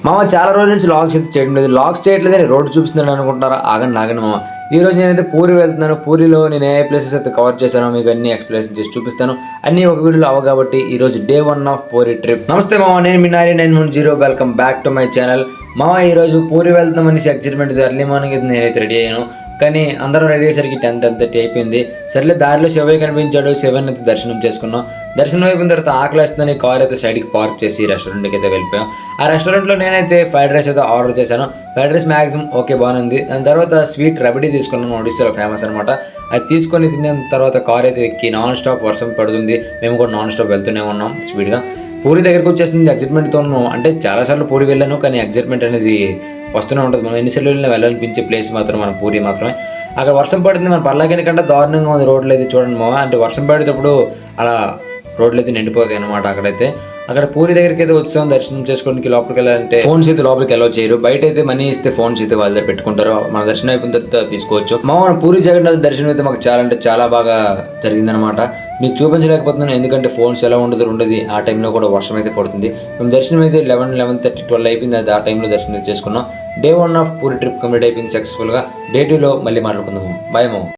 మామ చాలా రోజుల నుంచి లాగ్స్ అయితే చేయడం లేదు. లాగ్స్ చేయట్లేదని రోడ్డు చూపిస్తున్నాను అనుకుంటున్నారా? ఆగండి మామ. ఈ రోజు నేనైతే పూరి వెళ్తున్నాను. పూరిలో నేను ఏ ప్లేసెస్ అయితే కవర్ చేశానో మీకు అన్ని ఎక్స్ప్లెనేషన్ చేసి చూపిస్తాను. అన్ని ఒక వీడియోలో అవ్వ కాబట్టి ఈ రోజు డే 1 ఆఫ్ పూరి ట్రిప్. నమస్తే మామ, నేను మీ నారి 910. Welcome back to my channel. మామ ఈ రోజు పూరి వెళ్తామని ఎక్సైట్మెంట్ ఎర్లీ మార్నింగ్ అయితే నేనైతే రెడీ అయ్యాను. కానీ అందరం రెడీ అయ్యేసరికి 10:30 అయిపోయింది. సర్లే దారిలో శివయ్య కనిపించాడు. శివన్ అయితే దర్శనం చేసుకున్నాం. దర్శనం అయిపోయిన తర్వాత ఆకలిస్తుందని కార్ అయితే సైడ్కి పార్క్ చేసి రెస్టారెంట్కి అయితే వెళ్ళిపోయాం. ఆ రెస్టారెంట్లో నేనైతే ఫ్రైడ్ రైస్ అయితే ఆర్డర్ చేశాను. ఫ్రైడ్ రైస్ మ్యాక్సిమం ఓకే బాగుంది. దాని తర్వాత స్వీట్ రబడీ తీసుకున్నాను. ఒడిస్సాలో ఫేమస్ అనమాట. అది తీసుకొని తిన్న తర్వాత కార్ అయితే ఎక్కి నాన్ స్టాప్ వర్షం పడుతుంది. మేము కూడా నాన్ స్టాప్ వెళ్తూనే ఉన్నాం స్పీడ్గా. పూరి దగ్గరకు వచ్చేసింది. ఎక్సైట్మెంట్తో ఉన్నాం. అంటే చాలాసార్లు పూరి వెళ్ళాను, కానీ ఎక్సైట్మెంట్ అనేది వస్తూనే ఉంటుంది. మనం ఎన్నిసార్లు వెళ్ళినా వెళ్ళాలనిపించే ప్లేస్ మాత్రం మన పూరి మాత్రమే. అక్కడ వర్షం పడుతుంది. మన పర్లాకిని కంటే దారుణంగా ఉంది రోడ్లు అయితే చూడండి మామ. అంటే వర్షం పడేటప్పుడు అలా రోడ్లు అయితే నిండిపోతాయి అనమాట. అక్కడ పూరి దగ్గరికి అయితే వచ్చాం. దర్శనం చేసుకోవడానికి లోపలికి వెళ్ళాలంటే ఫోన్స్ అయితే లోపలికి అలౌ చేయరు. బయట అయితే మనీ ఇస్తే ఫోన్స్ అయితే వాళ్ళ దగ్గర పెట్టుకుంటారు. మన దర్శనం అయిపోయిన తర్వాత తీసుకోవచ్చు. మన పూరి జగన్నాథ్ దర్శనం అయితే మాకు చాలా అంటే చాలా బాగా జరిగిందనమాట. మీకు చూపించలేకపోతున్నాను ఎందుకంటే ఫోన్స్ ఎలా ఉండదు. ఆ టైంలో కూడా వర్షం అయితే పడుతుంది. మేము దర్శనం అయితే 11:30, 12 అయిపోయింది. అది ఆ టైంలో దర్శనం చేసుకున్నాం. Day 1 of puri trip complete అయిపోయింది సక్సెస్ఫుల్గా. డే 2లో మళ్ళీ మాట్లాడుకుందాము. బాయ్ మామ.